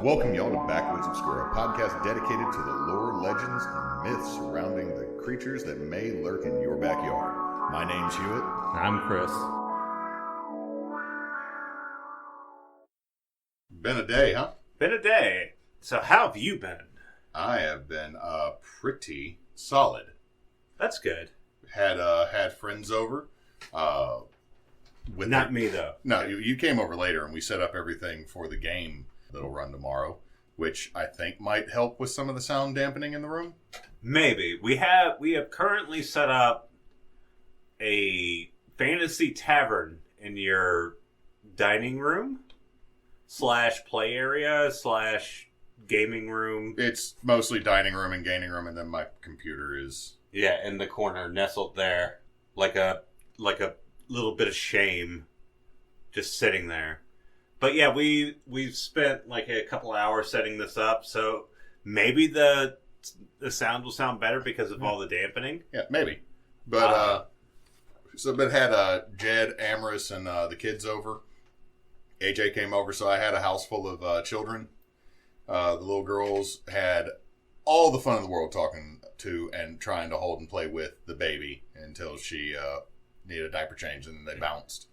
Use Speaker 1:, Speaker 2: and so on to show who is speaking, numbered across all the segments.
Speaker 1: welcome y'all to Backwoods Obscura, a podcast dedicated to the lore, legends, and myths surrounding the creatures that may lurk in your backyard. My name's Hewitt.
Speaker 2: I'm Chris.
Speaker 1: Been a day, huh?
Speaker 2: Been a day. So how have you been?
Speaker 1: I have been pretty solid.
Speaker 2: That's good.
Speaker 1: Had friends over.
Speaker 2: Not me, though.
Speaker 1: No, you came over later, and we set up everything for the game that'll run tomorrow, which I think might help with some of the sound dampening in the room.
Speaker 2: Maybe. We have currently set up a fantasy tavern in your dining room / play area / gaming room.
Speaker 1: It's mostly dining room and gaming room, and then my computer is...
Speaker 2: Yeah, in the corner, nestled there, like a little bit of shame, just sitting there. But yeah, we've spent like a couple hours setting this up, so maybe the sound will sound better because of all the dampening.
Speaker 1: Yeah, maybe. But had Jed, Amaris, and the kids over. AJ came over, so I had a house full of children. The little girls had all the fun in the world talking to and trying to hold and play with the baby until she needed a diaper change, and then they bounced.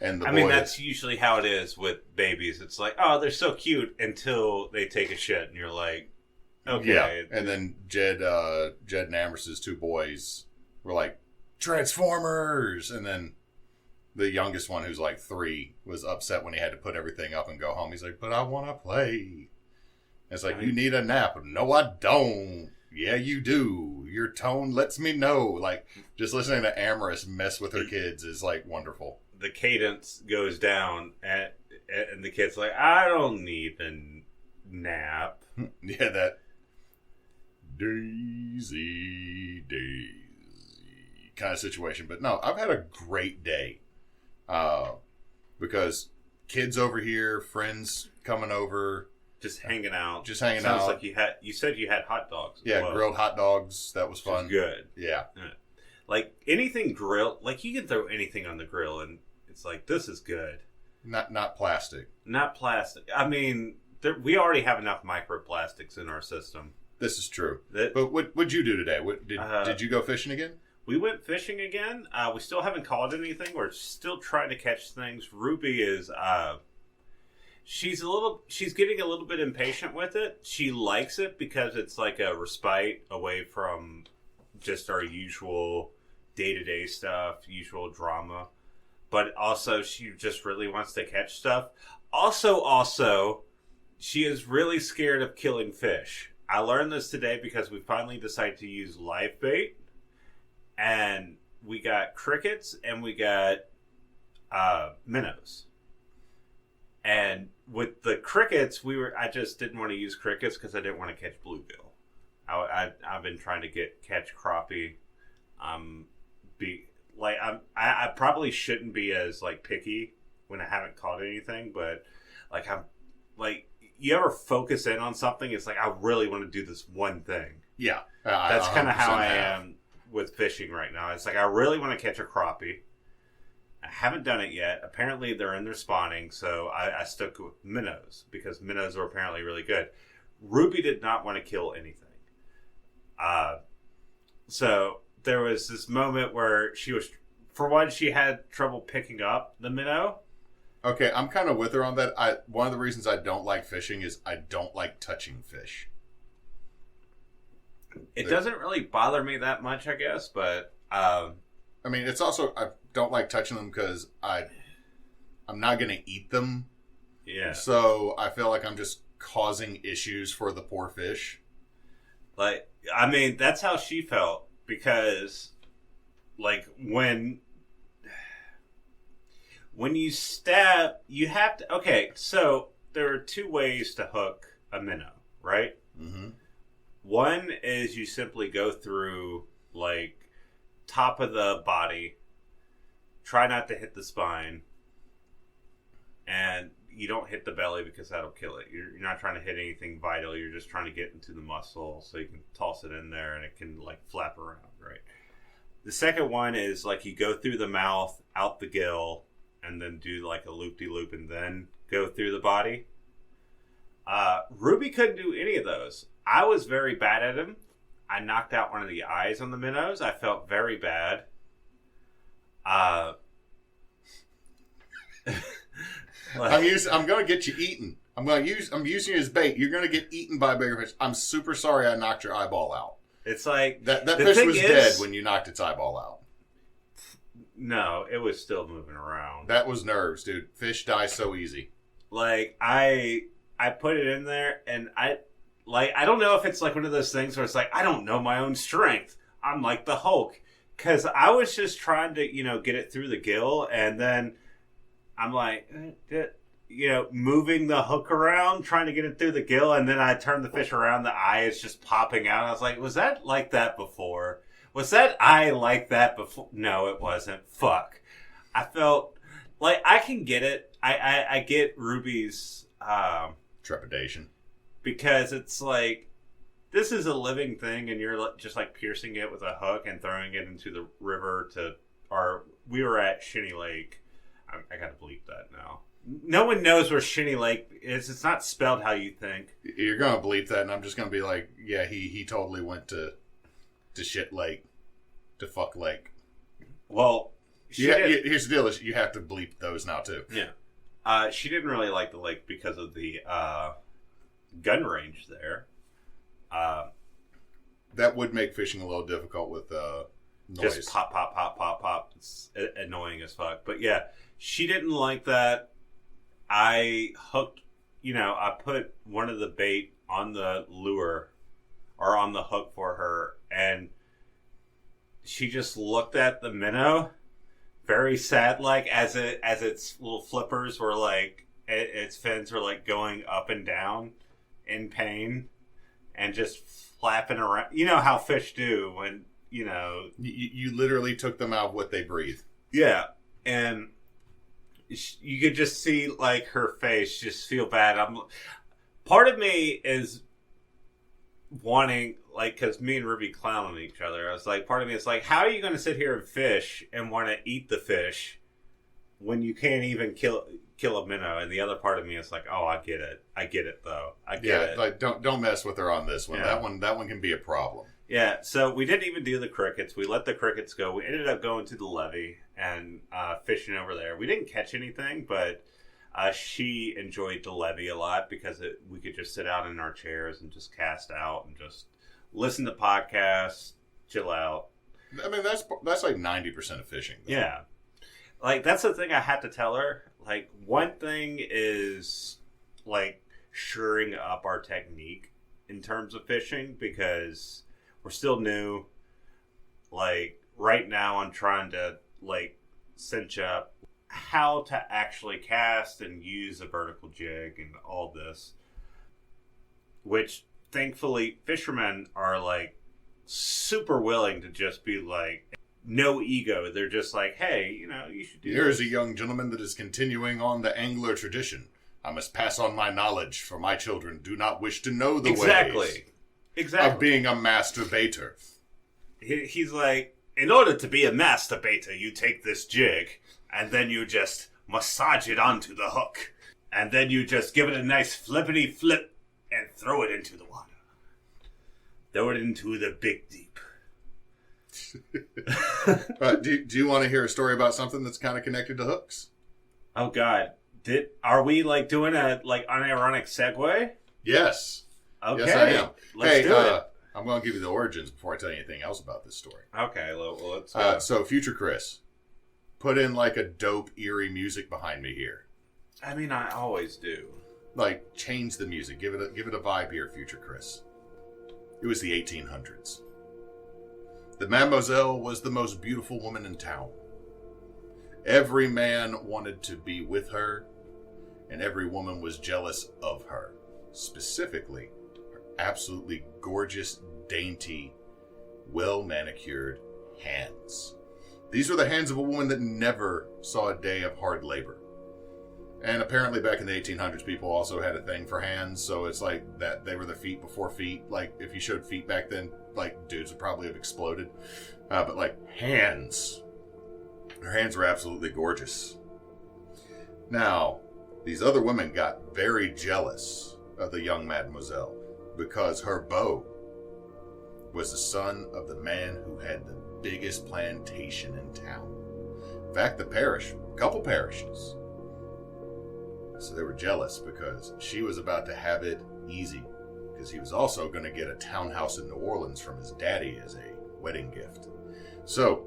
Speaker 1: And the boys,
Speaker 2: that's usually how it is with babies. It's like, oh, they're so cute until they take a shit, and you're like, okay.
Speaker 1: Yeah. And then Jed and Amaris' two boys were like, Transformers! And then the youngest one, who's like 3, was upset when he had to put everything up and go home. He's like, but I want to play. It's like, you need a nap. No, I don't. Yeah, you do. Your tone lets me know. Like, just listening to Amaris mess with her kids is, like, wonderful.
Speaker 2: The cadence goes down, and the kid's like, I don't need a nap.
Speaker 1: Yeah, that Daisy kind of situation. But no, I've had a great day. Because kids over here, friends coming over.
Speaker 2: Just hanging out.
Speaker 1: Sounds
Speaker 2: like you said you had hot dogs.
Speaker 1: Yeah, grilled hot dogs. That was fun.
Speaker 2: Good.
Speaker 1: Yeah.
Speaker 2: Like anything grilled, like you can throw anything on the grill and it's like, this is good.
Speaker 1: Not plastic.
Speaker 2: Not plastic. I mean, we already have enough microplastics in our system.
Speaker 1: This is true. But what'd you do today? Did you go fishing again?
Speaker 2: We went fishing again. We still haven't caught anything. We're still trying to catch things. Ruby is... She's getting a little bit impatient with it. She likes it because it's like a respite away from just our usual day-to-day stuff, usual drama. But also, she just really wants to catch stuff. Also, she is really scared of killing fish. I learned this today because we finally decided to use live bait. And we got crickets and we got minnows. And with the crickets, I just didn't want to use crickets because I didn't want to catch bluegill. I've been trying to catch crappie. I probably shouldn't be as like picky when I haven't caught anything, but like I'm like, you ever focus in on something? It's like I really want to do this one thing.
Speaker 1: Yeah,
Speaker 2: that's kind of how I am with fishing right now. It's like I really want to catch a crappie. I haven't done it yet. Apparently, they're in their spawning, so I stuck with minnows because minnows are apparently really good. Ruby did not want to kill anything. So there was this moment where she had trouble picking up the minnow.
Speaker 1: Okay, I'm kind of with her on that. One of the reasons I don't like fishing is I don't like touching fish.
Speaker 2: It doesn't really bother me that much, I guess, but...
Speaker 1: I mean, it's also, I don't like touching them because I'm not going to eat them.
Speaker 2: Yeah.
Speaker 1: So I feel like I'm just causing issues for the poor fish.
Speaker 2: Like, I mean, that's how she felt because, like, when you stab, you have to, okay, so there are 2 ways to hook a minnow, right?
Speaker 1: Mm-hmm.
Speaker 2: One is you simply go through, like, top of the body, try not to hit the spine, and you don't hit the belly because that'll kill it. You're not trying to hit anything vital. You're just trying to get into the muscle so you can toss it in there and it can like flap around, right? The second one is like you go through the mouth, out the gill, and then do like a loop-de-loop and then go through the body. Ruby couldn't do any of those. I was very bad at him. I knocked out one of the eyes on the minnows. I felt very bad.
Speaker 1: I'm going to get you eaten. I'm using you as bait. You're going to get eaten by a bigger fish. I'm super sorry I knocked your eyeball out.
Speaker 2: It's like
Speaker 1: that fish was dead when you knocked its eyeball out.
Speaker 2: No, it was still moving around.
Speaker 1: That was nerves, dude. Fish die so easy.
Speaker 2: Like I put it in there, and I don't know if it's like one of those things where it's like I don't know my own strength. I'm like the Hulk, because I was just trying to get it through the gill, and then I'm like moving the hook around, trying to get it through the gill, and then I turn the fish around, the eye is just popping out. I was like, was that like that before? Was that eye like that before? No, it wasn't. Fuck. I felt like I can get it. I get Ruby's
Speaker 1: trepidation, because
Speaker 2: it's like this is a living thing, and you're just like piercing it with a hook and throwing it into the river we were at Shinny Lake. I gotta bleep that now. No one knows where Shinny Lake is. It's not spelled how you think.
Speaker 1: You're gonna bleep that, and I'm just gonna be like, yeah, he totally went to shit lake, to fuck lake.
Speaker 2: Well,
Speaker 1: here's the deal: is you have to bleep those now too.
Speaker 2: Yeah, she didn't really like the lake because of the gun range there.
Speaker 1: That would make fishing a little difficult with noise.
Speaker 2: Just pop, pop, pop, pop, pop. It's annoying as fuck. But yeah, she didn't like that. I hooked, I put one of the bait on the lure or on the hook for her, and she just looked at the minnow very sad, like as its little flippers were like, its fins were like going up and down in pain and just flapping around. You know how fish do when,
Speaker 1: You literally took them out of what they breathe.
Speaker 2: Yeah, and you could just see like her face just feel bad. Part of me is wanting, like, because me and Ruby clown on each other. I was like, part of me is like, how are you going to sit here and fish and want to eat the fish when you can't even kill a minnow? And the other part of me is like, oh, I get it though. I get it.
Speaker 1: Like don't mess with her on this one. Yeah. That one can be a problem.
Speaker 2: Yeah, so we didn't even do the crickets. We let the crickets go. We ended up going to the levee and fishing over there. We didn't catch anything, but she enjoyed the levee a lot because we could just sit out in our chairs and just cast out and just listen to podcasts, chill out.
Speaker 1: I mean, that's like 90% of fishing, though.
Speaker 2: Yeah. Like, that's the thing I had to tell her. Like, one thing is, like, shoring up our technique in terms of fishing because we're still new. Like, right now I'm trying to, like, cinch up how to actually cast and use a vertical jig and all this. Which, thankfully, fishermen are, like, super willing to just be, like, no ego. They're just like, hey, you should do
Speaker 1: Here
Speaker 2: this.
Speaker 1: is a young gentleman that is continuing on the angler tradition. I must pass on my knowledge, for my children do not wish to know the ways of being a masturbator.
Speaker 2: He's like, in order to be a masturbator, you take this jig, and then you just massage it onto the hook. And then you just give it a nice flippity flip and throw it into the water. Throw it into the big deep.
Speaker 1: Do you want to hear a story about something that's kind of connected to hooks?
Speaker 2: Oh, God. Are we, like, doing a, like, unironic segue?
Speaker 1: Yes.
Speaker 2: Okay.
Speaker 1: Yes, I am.
Speaker 2: Let's do it.
Speaker 1: I'm going to give you the origins before I tell you anything else about this story.
Speaker 2: Okay, well, let's go.
Speaker 1: So, Future Chris, put in, like, a dope, eerie music behind me here.
Speaker 2: I mean, I always do.
Speaker 1: Like, change the music. Give it a vibe here, Future Chris. It was the 1800s. The Mademoiselle was the most beautiful woman in town. Every man wanted to be with her, and every woman was jealous of her. Specifically, her absolutely gorgeous, dainty, well-manicured hands. These were the hands of a woman that never saw a day of hard labor. And apparently back in the 1800s, people also had a thing for hands, so it's like that they were the feet before feet. Like, if you showed feet back then, like, dudes would probably have exploded. But, like, hands. Her hands were absolutely gorgeous. Now, these other women got very jealous of the young mademoiselle because her beau was the son of the man who had the biggest plantation in town. In fact, a couple parishes. So they were jealous because she was about to have it easy because he was also going to get a townhouse in New Orleans from his daddy as a wedding gift. So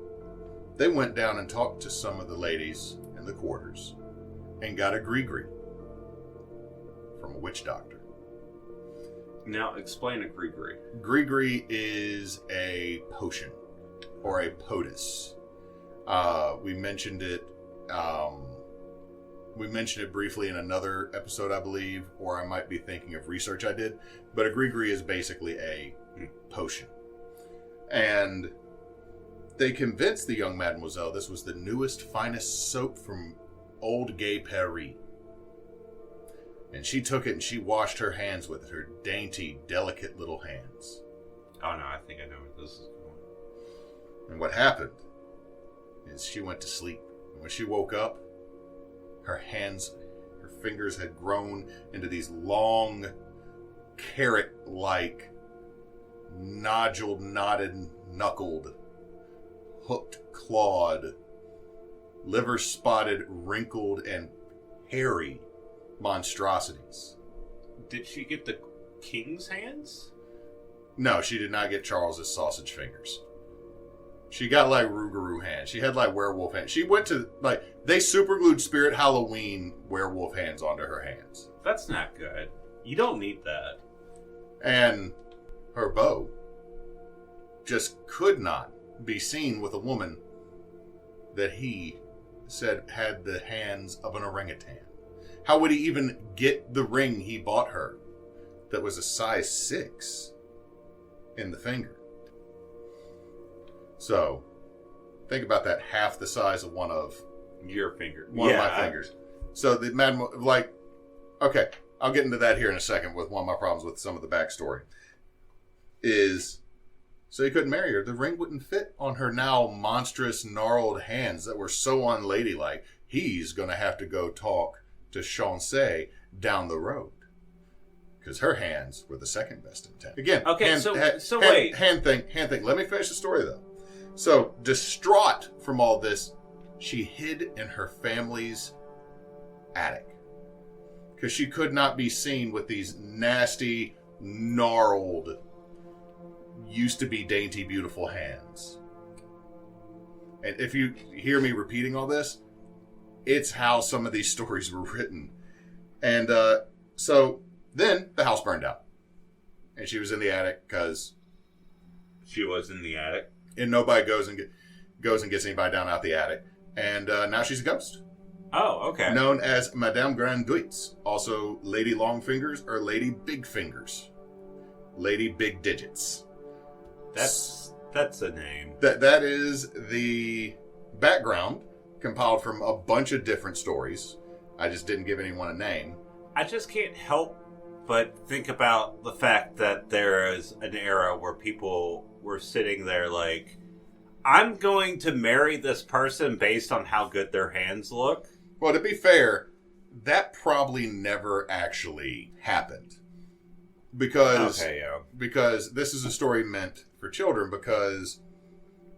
Speaker 1: they went down and talked to some of the ladies in the quarters and got a gree-gree from a witch doctor.
Speaker 2: Now, explain a gree-gree.
Speaker 1: Gree-gree is a potion or a potus. We mentioned it. We mentioned it briefly in another episode, I believe, or I might be thinking of research I did. But a gree-gree is basically a potion. And they convinced the young mademoiselle this was the newest, finest soap from old gay Paris. And she took it and she washed her hands with it, her dainty, delicate little hands.
Speaker 2: Oh, no, I think I know where this is going.
Speaker 1: And what happened is she went to sleep. And when she woke up, her fingers had grown into these long, carrot-like, noduled, knotted, knuckled, hooked, clawed, liver-spotted, wrinkled, and hairy monstrosities.
Speaker 2: Did she get the king's hands?
Speaker 1: No, she did not get Charles's sausage fingers. She got like Rougarou hands. She had like werewolf hands. She went to they superglued Spirit Halloween werewolf hands onto her hands.
Speaker 2: That's not good. You don't need that.
Speaker 1: And her beau just could not be seen with a woman that he said had the hands of an orangutan. How would he even get the ring he bought her that was a size 6 in the finger? So, think about that, half the size of one of
Speaker 2: your finger.
Speaker 1: Of my fingers. So the okay, I'll get into that here in a second with one of my problems with some of the backstory. So he couldn't marry her. The ring wouldn't fit on her now monstrous, gnarled hands that were so unladylike. He's going to have to go talk to Chancey down the road. Because her hands were the second best in town. Again,
Speaker 2: okay, wait.
Speaker 1: Hand thing. Let me finish the story, though. So, distraught from all this, she hid in her family's attic. Because she could not be seen with these nasty, gnarled, used to be dainty, beautiful hands. And if you hear me repeating all this, it's how some of these stories were written. And so then the house burned down. And she was in the attic because...
Speaker 2: She was in the attic?
Speaker 1: And nobody goes and gets anybody down out the attic. And now she's a ghost.
Speaker 2: Oh, okay.
Speaker 1: Known as Madame Grand'Duits. Also Lady Longfingers or Lady Big Fingers. Lady Big Digits.
Speaker 2: That's a name.
Speaker 1: That is the background compiled from a bunch of different stories. I just didn't give anyone a name.
Speaker 2: I just can't help but think about the fact that there is an era where people were sitting there like, I'm going to marry this person based on how good their hands look.
Speaker 1: Well, to be fair, that probably never actually happened. Because this is a story meant for children, because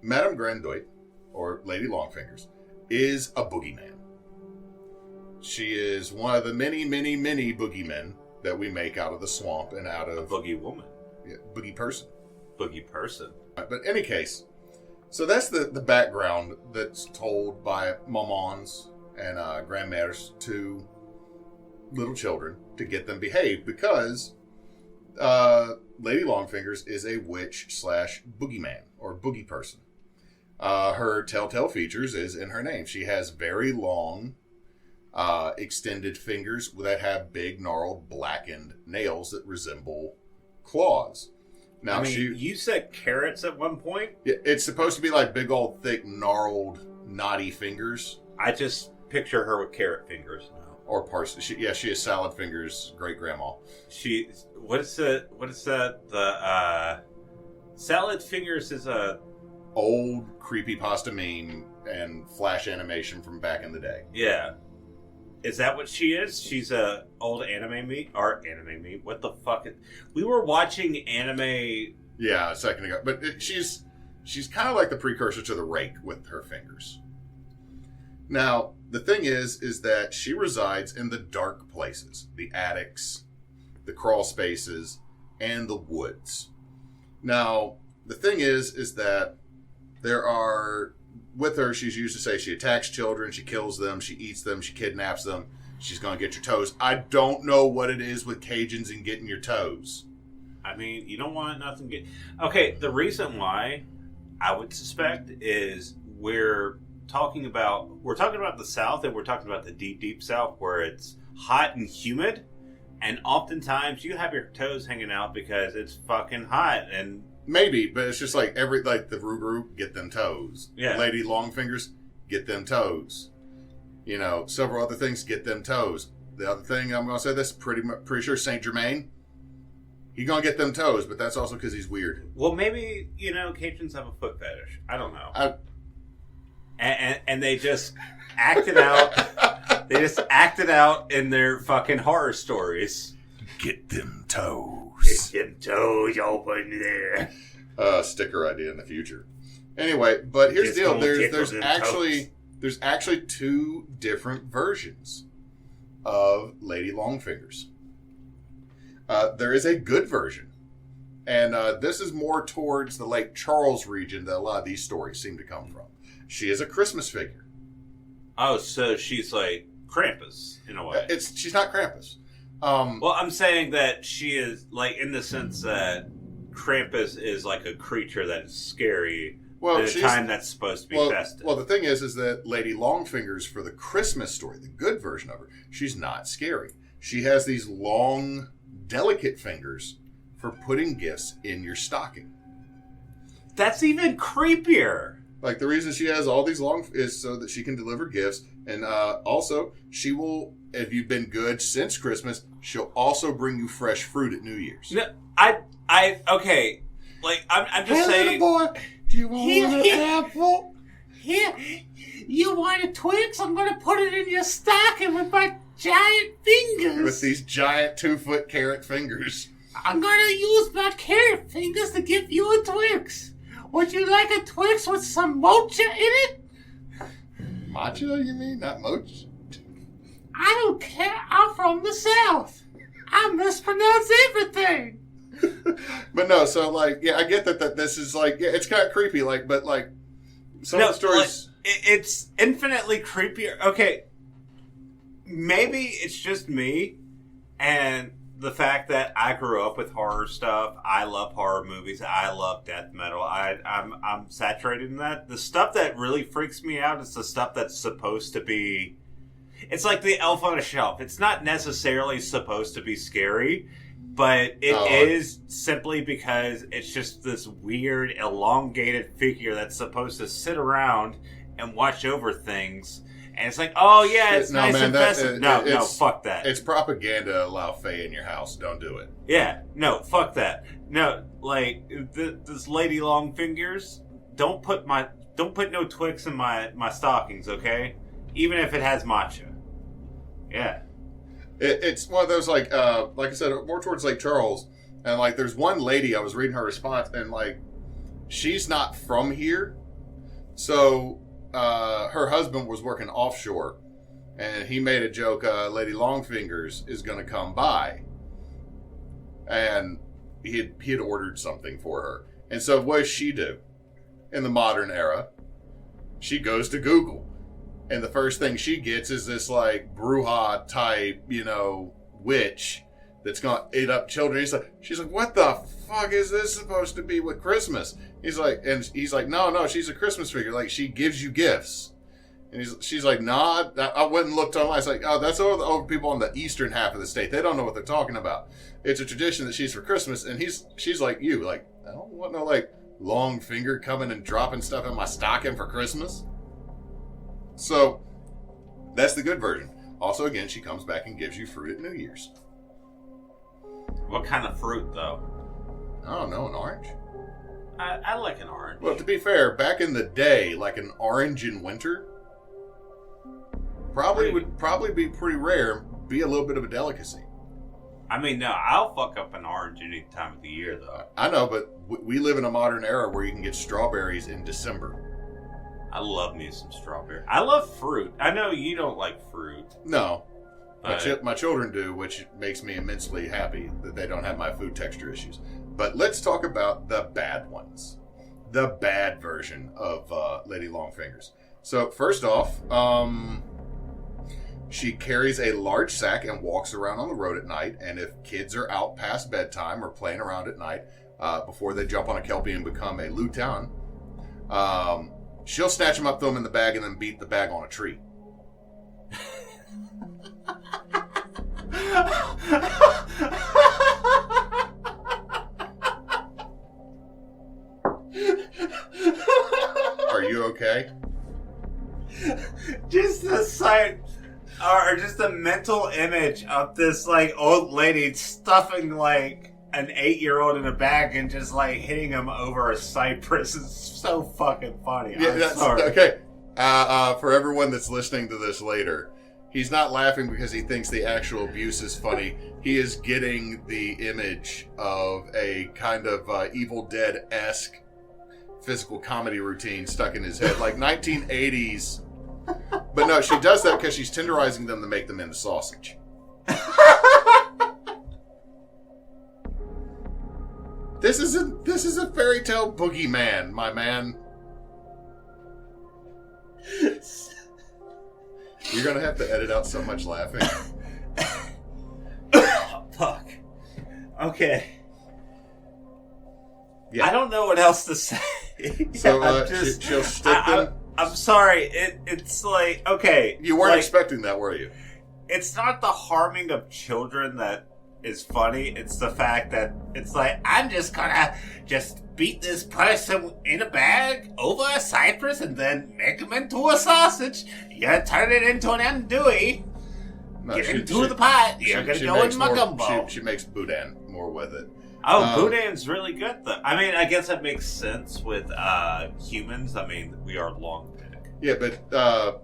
Speaker 1: Madame Grand'Duit, or Lady Longfingers, is a boogeyman. She is one of the many, many, many boogeymen that we make out of the swamp and out of...
Speaker 2: A boogie woman.
Speaker 1: Yeah, boogie person.
Speaker 2: Boogie person.
Speaker 1: But in any case, so that's the background that's told by mamans and grandmothers to little children to get them behaved, because Lady Longfingers is a witch / boogeyman or boogie person. Her telltale features is in her name. She has very long, extended fingers that have big, gnarled, blackened nails that resemble claws. Now,
Speaker 2: you said carrots at one point?
Speaker 1: It's supposed to be like big old, thick, gnarled, knotty fingers.
Speaker 2: I just picture her with carrot fingers now.
Speaker 1: Or parsley. She has salad fingers, great grandma.
Speaker 2: What is that? The salad fingers is a
Speaker 1: old creepypasta meme and flash animation from back in the day.
Speaker 2: Yeah. Is that what she is? She's a old anime me? Or anime me? What the fuck? We were watching anime...
Speaker 1: Yeah, a second ago. But she's kind of like the precursor to the rake with her fingers. Now, the thing is that she resides in the dark places. The attics, the crawl spaces, and the woods. Now, the thing is that there are... With her, she's used to say she attacks children, she kills them, she eats them, she kidnaps them. She's going to get your toes. I don't know what it is with Cajuns and getting your toes.
Speaker 2: I mean, you don't want nothing to get... Okay, the reason why I would suspect is we're talking about the South, and we're talking about the deep, deep South, where it's hot and humid, and oftentimes you have your toes hanging out because it's fucking hot, and...
Speaker 1: Maybe, but it's just like the Ruru, get them toes.
Speaker 2: Yeah.
Speaker 1: Lady Longfingers, get them toes. You know, several other things, get them toes. The other thing I'm going to say this, pretty sure Saint Germain, he going to get them toes, but that's also because he's weird.
Speaker 2: Well, maybe, Cajuns have a foot fetish. I don't know. And they just acted out. They just acted out in their fucking horror stories.
Speaker 1: Get them toes.
Speaker 2: Get them toes open there.
Speaker 1: Sticker idea in the future. Anyway, but here's the deal. There's actually two different versions of Lady Longfingers. There is a good version, and this is more towards the Lake Charles region that a lot of these stories seem to come from. She is a Christmas figure.
Speaker 2: Oh, so she's like Krampus in a way.
Speaker 1: She's not Krampus.
Speaker 2: Well, I'm saying that she is, like, in the sense that Krampus is like a creature that is scary at a time that's supposed to be festive.
Speaker 1: Well, the thing is that Lady Longfingers, for the Christmas story, the good version of her, she's not scary. She has these long, delicate fingers for putting gifts in your stocking.
Speaker 2: That's even creepier.
Speaker 1: Like, the reason she has all these long is so that she can deliver gifts. And also, she will, if you've been good since Christmas, she'll also bring you fresh fruit at New Year's.
Speaker 2: No, okay. Like, I'm just saying.
Speaker 1: Hey, little boy, do you want an apple?
Speaker 2: Here, you want a Twix? I'm going to put it in your stocking with my giant fingers.
Speaker 1: With these giant 2-foot carrot fingers.
Speaker 2: I'm going to use my carrot fingers to give you a Twix. Would you like a Twix with some mocha in it?
Speaker 1: Matcha, you mean? Not mocha?
Speaker 2: I don't care. I'm from the South. I mispronounce everything.
Speaker 1: But no, so, like, yeah, I get that this is, like, yeah, it's kind of creepy, like, but, like, some of the stories...
Speaker 2: Like, it's infinitely creepier. Okay, maybe it's just me, and the fact that I grew up with horror stuff. I love horror movies. I love death metal. I'm saturated in that. The stuff that really freaks me out is the stuff that's supposed to be... It's like the elf on a shelf. It's not necessarily supposed to be scary, but it is simply because it's just this weird, elongated figure that's supposed to sit around and watch over things. And it's like, oh yeah, it's nice and festive. No, fuck that.
Speaker 1: It's propaganda to allow Faye in your house. Don't do it.
Speaker 2: Yeah, no, fuck that. No, like, this Lady Longfingers, don't put no Twix in my stockings, okay? Even if it has matcha. Yeah.
Speaker 1: It's one of those, like I said, more towards Lake Charles. And, like, there's one lady, I was reading her response, and, like, she's not from here. So, her husband was working offshore. And he made a joke, Lady Longfingers is going to come by. And he had ordered something for her. And so what does she do in the modern era? She goes to Google. And the first thing she gets is this, like, Bruja type, witch that's going to eat up children. She's like, what the fuck is this supposed to be with Christmas? He's like, no, she's a Christmas figure. Like, she gives you gifts. And she's like, nah, I went and looked online. It's like, oh, that's all the old people on the eastern half of the state. They don't know what they're talking about. It's a tradition that she's for Christmas. And she's like you. Like, I don't want no, like, long finger coming and dropping stuff in my stocking for Christmas. So, that's the good version. Also, again, she comes back and gives you fruit at New Year's.
Speaker 2: What kind of fruit, though?
Speaker 1: I don't know, an orange?
Speaker 2: I like an orange.
Speaker 1: Well, to be fair, back in the day, like an orange in winter, would probably be pretty rare. Be a little bit of a delicacy.
Speaker 2: I mean, no, I'll fuck up an orange any time of the year, though.
Speaker 1: I know, but we live in a modern era where you can get strawberries in December.
Speaker 2: I love me some strawberry. I love fruit. I know you don't like fruit.
Speaker 1: No. My children do, which makes me immensely happy that they don't have my food texture issues. But let's talk about the bad ones. The bad version of Lady Longfingers. So, first off, she carries a large sack and walks around on the road at night. And if kids are out past bedtime or playing around at night, before they jump on a Kelpie and become a Lutan, she'll snatch them up, throw them in the bag, and then beat the bag on a tree. Are you okay?
Speaker 2: Just the sight, or just the mental image of this, like, old lady stuffing, like, an 8-year-old in a bag and just, like, hitting him over a cypress is so fucking funny.
Speaker 1: Yeah,
Speaker 2: I'm sorry.
Speaker 1: Okay. For everyone that's listening to this later, he's not laughing because he thinks the actual abuse is funny. He is getting the image of a kind of Evil Dead-esque physical comedy routine stuck in his head, like 1980s. But no, she does that because she's tenderizing them to make them into sausage. This is a fairy tale boogeyman, my man. You're gonna have to edit out so much laughing.
Speaker 2: Fuck. Okay.
Speaker 1: Yeah.
Speaker 2: I don't know what else to say.
Speaker 1: So she'll stick them.
Speaker 2: I'm sorry. It's like, okay.
Speaker 1: You weren't
Speaker 2: like,
Speaker 1: expecting that, were you?
Speaker 2: It's not the harming of children that is funny. It's the fact that it's like, I'm just gonna beat this person in a bag over a cypress and then make him into a sausage. You gotta turn it into an andouille.
Speaker 1: No,
Speaker 2: Get into the pot. You're gonna go in my gumbo.
Speaker 1: She makes boudin more with it.
Speaker 2: Oh, boudin's really good, though. I mean, I guess that makes sense with humans. I mean, we are long neck.
Speaker 1: Yeah, but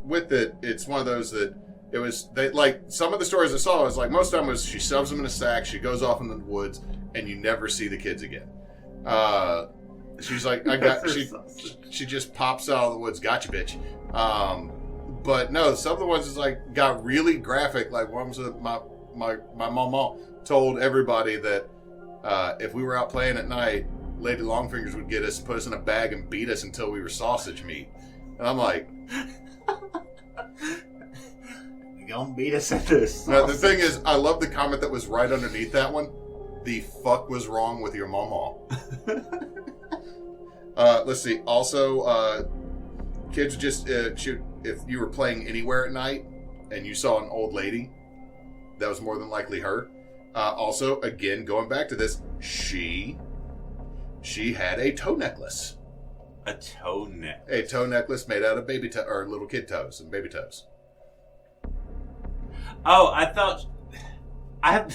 Speaker 1: with it, it's one of those that it was, they like, some of the stories I saw was like, most of them was she shoves them in a sack, she goes off into the woods, and you never see the kids again. She's like, she just pops out of the woods, gotcha, bitch. But no, some of the ones is like, got really graphic, like one was my mama told everybody that if we were out playing at night, Lady Longfingers would get us, put us in a bag, and beat us until we were sausage meat. And I'm like,
Speaker 2: you gonna beat us into this?
Speaker 1: Now, the thing is, I love the comment that was right underneath that one. The fuck was wrong with your mama? Let's see. Also, kids just should, if you were playing anywhere at night and you saw an old lady, that was more than likely her. Also, again, going back to this, she had a toe necklace.
Speaker 2: A toe necklace.
Speaker 1: A toe necklace made out of baby toe or little kid toes and baby toes.
Speaker 2: Oh, I thought I'm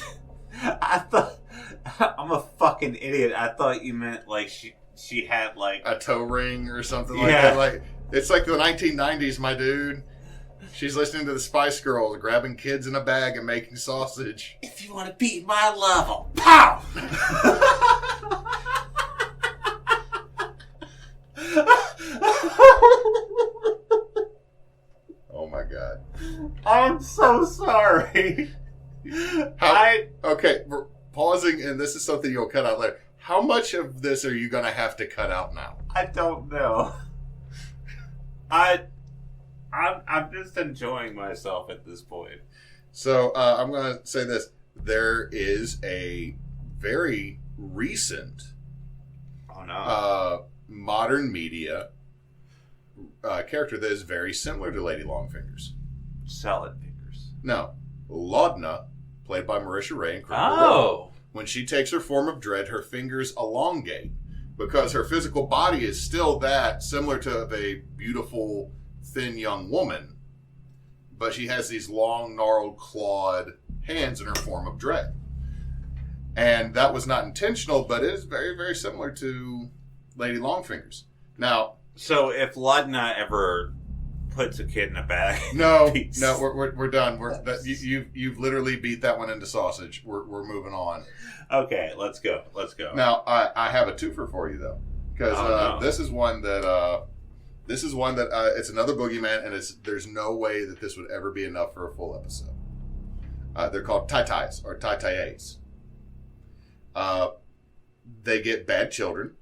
Speaker 2: a fucking idiot. I thought you meant like she had like
Speaker 1: a toe ring or something like that. Like it's like the 1990s, my dude. She's listening to the Spice Girls, grabbing kids in a bag and making sausage.
Speaker 2: If you want to beat my level, pow!
Speaker 1: Oh my god!
Speaker 2: I'm so sorry.
Speaker 1: Okay, we're pausing, and this is something you'll cut out later. How much of this are you gonna have to cut out now?
Speaker 2: I don't know. I'm just enjoying myself at this point.
Speaker 1: So I'm going to say this. There is a very recent modern media character that is very similar to Lady Longfingers.
Speaker 2: Salad fingers.
Speaker 1: No. Laudna, played by Marisha Ray in Criminal Row. When she takes her form of dread, her fingers elongate because her physical body is still that, similar to a beautiful thin young woman, but she has these long, gnarled, clawed hands in her form of dread. And that was not intentional, but it is very, very similar to Lady Longfingers. Now,
Speaker 2: so if Laudna ever puts a kid in a bag.
Speaker 1: No, we're done. You've literally beat that one into sausage. We're moving on.
Speaker 2: Okay, let's go.
Speaker 1: Now I have a twofer for you though, because this is one that it's another boogeyman, and there's no way that this would ever be enough for a full episode. They're called tai-tais or tai-tais. They get bad children.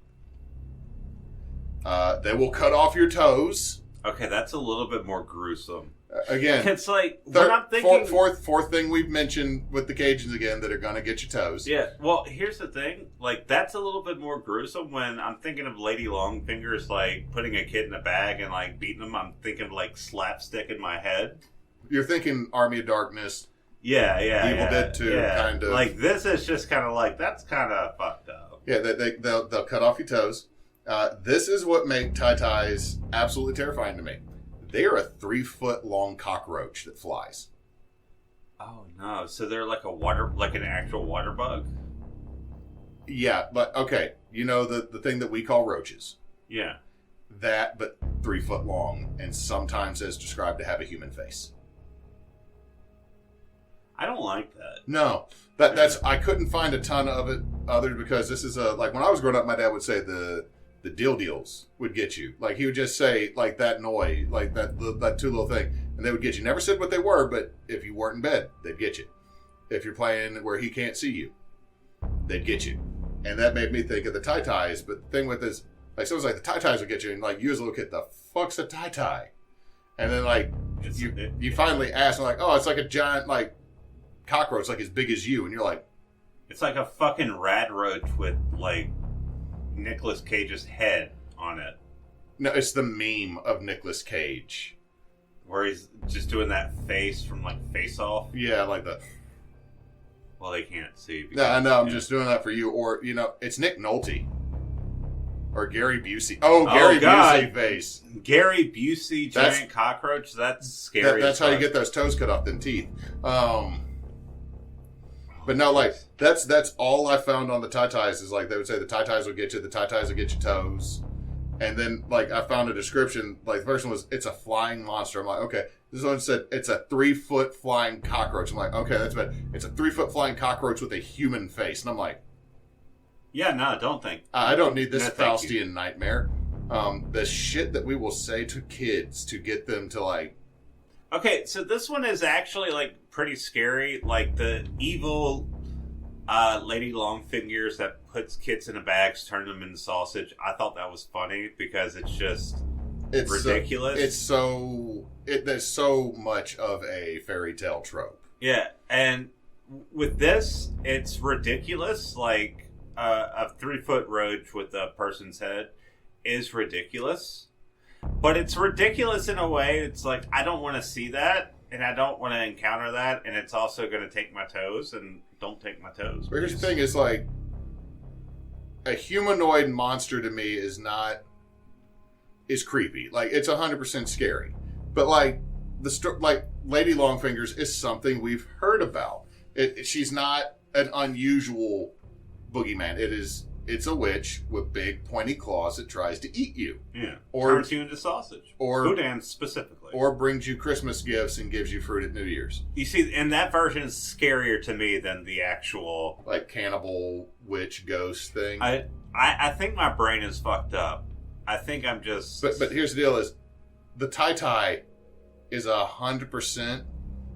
Speaker 1: They will cut off your toes.
Speaker 2: Okay, that's a little bit more gruesome.
Speaker 1: Again,
Speaker 2: it's like what I'm thinking.
Speaker 1: Fourth thing we've mentioned with the Cajuns again that are gonna get your toes.
Speaker 2: Yeah. Well, here's the thing. Like that's a little bit more gruesome when I'm thinking of Lady Longfingers like putting a kid in a bag and like beating them. I'm thinking of, like slapstick in my head.
Speaker 1: You're thinking Army of Darkness.
Speaker 2: Yeah.
Speaker 1: Evil Dead 2 kind of.
Speaker 2: Like this is just kind of like that's kind of fucked up.
Speaker 1: Yeah, they'll cut off your toes. This is what make tai-tais absolutely terrifying to me. They are a 3-foot long cockroach that flies.
Speaker 2: Oh no! So they're like an actual water bug.
Speaker 1: Yeah, but okay, you know the thing that we call roaches.
Speaker 2: Yeah.
Speaker 1: That, but 3 foot long, and sometimes is described to have a human face.
Speaker 2: I don't like that.
Speaker 1: No, that's I couldn't find a ton of it other because this is like when I was growing up, my dad would say the deals would get you. Like he would just say like that noise, like that two little thing, and they would get you. Never said what they were, but if you weren't in bed, they'd get you. If you're playing where he can't see you, they'd get you. And that made me think of the tai-tais. But the thing with this, like someone's like the tai-tais would get you, and like you as a little kid, the fuck's a tai-tai? And then like you finally ask, and like, oh, it's like a giant like cockroach, like as big as you, and you're like,
Speaker 2: it's like a fucking rad roach with like Nicolas Cage's head on it.
Speaker 1: No, it's the meme of Nicolas Cage.
Speaker 2: Where he's just doing that face from like Face Off.
Speaker 1: Yeah, like the...
Speaker 2: Well, they can't see.
Speaker 1: No, I know, I'm just doing that for you. Or, you know, it's Nick Nolte. Or Gary Busey. Oh, Gary Busey face.
Speaker 2: Gary Busey, giant cockroach? That's scary.
Speaker 1: That's how you get those toes cut off, them teeth. But no, like, that's all I found on the tai-tais is like, they would say the tai-tais will get you, the tai-tais will get your toes. And then, like, I found a description, like, the first one was, it's a flying monster. I'm like, okay. This one said, it's a 3-foot flying cockroach. I'm like, okay, that's bad. It's a 3-foot flying cockroach with a human face. And I'm like...
Speaker 2: Yeah, no, don't think.
Speaker 1: I don't need this Faustian nightmare. The shit that we will say to kids to get them to, like...
Speaker 2: Okay, so this one is actually, like, pretty scary. Like, the evil Lady Longfingers that puts kids in bags, turn them into sausage. I thought that was funny because it's just ridiculous. There's so much of a fairy tale trope. Yeah, and with this, it's ridiculous. Like, a 3-foot roach with a person's head is ridiculous. But it's ridiculous in a way. It's like, I don't want to see that, and I don't want to encounter that, and it's also going to take my toes, and don't take my toes.
Speaker 1: But here's the thing, is like, a humanoid monster to me is creepy. Like, it's 100% scary. But like, like Lady Longfingers is something we've heard about. She's not an unusual boogeyman. It's a witch with big pointy claws that tries to eat you.
Speaker 2: Yeah.
Speaker 1: Or
Speaker 2: turns you into sausage.
Speaker 1: Or
Speaker 2: Boudin specifically.
Speaker 1: Or brings you Christmas gifts and gives you fruit at New Year's.
Speaker 2: You see, and that version is scarier to me than the actual...
Speaker 1: like cannibal witch ghost thing.
Speaker 2: I think my brain is fucked up. I think I'm just...
Speaker 1: But here's the deal is, the tai-tai is 100%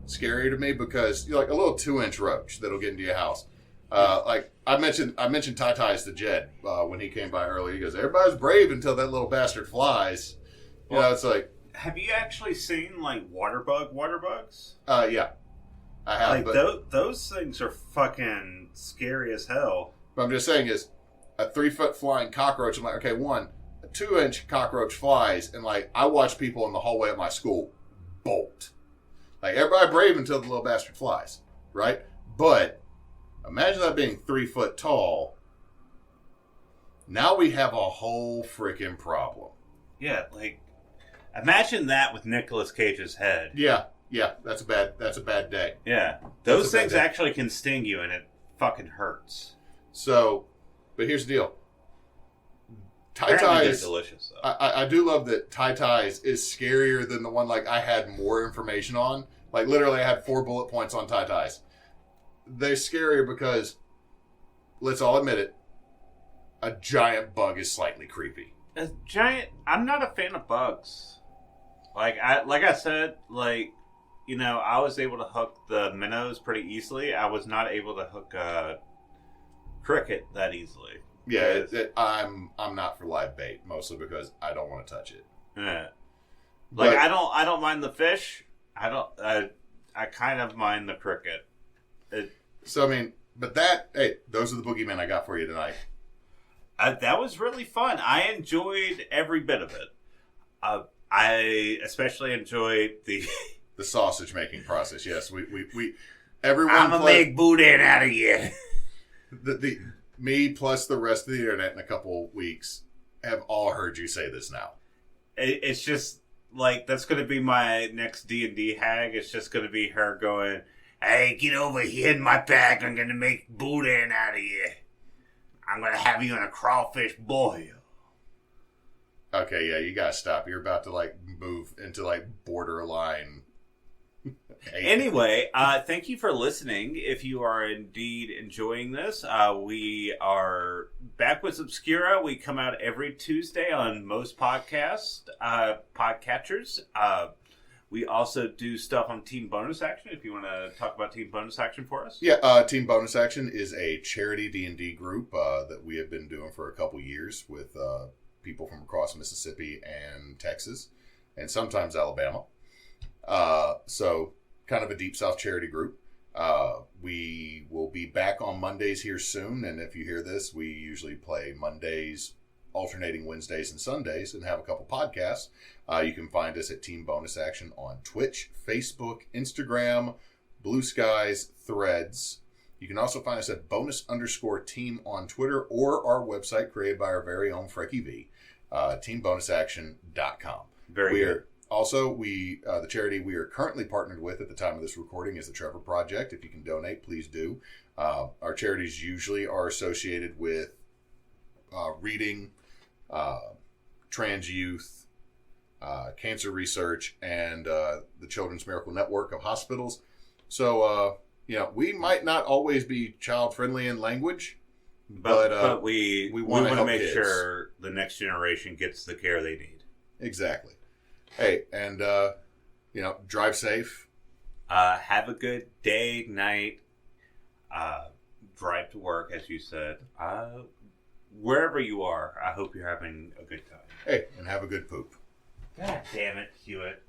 Speaker 1: scary to me because you're like a little 2-inch roach that'll get into your house. Like I mentioned tai-tais to Jed when he came by earlier. He goes, everybody's brave until that little bastard flies. You know, it's like...
Speaker 2: Have you actually seen, like, water bugs?
Speaker 1: Yeah. I have.
Speaker 2: Like, those things are fucking scary as hell.
Speaker 1: But I'm just saying is, a 3-foot flying cockroach, I'm like, okay, a 2-inch cockroach flies, and, like, I watch people in the hallway at my school bolt. Like, everybody brave until the little bastard flies, right? But... imagine that being 3 foot tall. Now we have a whole freaking problem.
Speaker 2: Yeah, like, imagine that with Nicolas Cage's head.
Speaker 1: Yeah, that's a bad day.
Speaker 2: Yeah, those things actually can sting you, and it fucking hurts.
Speaker 1: So, but here's the deal. Tai
Speaker 2: Apparently
Speaker 1: Tais,
Speaker 2: they're delicious, though.
Speaker 1: I do love that Tai Tais is scarier than the one like I had more information on. Like literally, I had 4 bullet points on Tai Tais. They're scarier because, let's all admit it, a giant bug is slightly creepy.
Speaker 2: I'm not a fan of bugs. Like I said, like, you know, I was able to hook the minnows pretty easily. I was not able to hook a cricket that easily.
Speaker 1: Yeah, I'm not for live bait, mostly because I don't want to touch it.
Speaker 2: Yeah. Like, I don't mind the fish. I kind of mind the cricket.
Speaker 1: So I mean, but those are the boogeymen I got for you tonight.
Speaker 2: That was really fun. I enjoyed every bit of it. I especially enjoyed the
Speaker 1: sausage making process. Yes, we everyone.
Speaker 2: I'm gonna make boudin out of you.
Speaker 1: Me plus the rest of the internet in a couple weeks have all heard you say this now.
Speaker 2: It's just like that's going to be my next D&D hag. It's just going to be her going, "Hey, get over here in my bag. I'm going to make boudin out of you. I'm going to have you in a crawfish boil."
Speaker 1: Okay, yeah, you gotta stop. You're about to like move into like borderline.
Speaker 2: Anyway, thank you for listening. If you are indeed enjoying this, we are Backwoods Obscura. We come out every Tuesday on most podcatchers. We also do stuff on Team Bonus Action. If you want to talk about Team Bonus Action for us,
Speaker 1: yeah, Team Bonus Action is a charity D&D group that we have been doing for a couple years with people from across Mississippi and Texas, and sometimes Alabama. So kind of a Deep South charity group. We will be back on Mondays here soon, and if you hear this, we usually play Mondays, alternating Wednesdays and Sundays, and have a couple podcasts. You can find us at Team Bonus Action on Twitch, Facebook, Instagram, Blue Skies, Threads. You can also find us at bonus_team on Twitter or our website created by our very own Frecky V, teambonusaction.com.
Speaker 2: Very good.
Speaker 1: Also, the charity we are currently partnered with at the time of this recording is the Trevor Project. If you can donate, please do. Our charities usually are associated with reading, trans youth, cancer research, and the Children's Miracle Network of hospitals. So, we might not always be child-friendly in language, but
Speaker 2: we want to make sure the next generation gets the care they need.
Speaker 1: Exactly. Hey, and, drive safe.
Speaker 2: Have a good day, night. Drive to work, as you said. Wherever you are, I hope you're having a good time.
Speaker 1: Hey, and have a good poop.
Speaker 2: God damn it, Hewitt.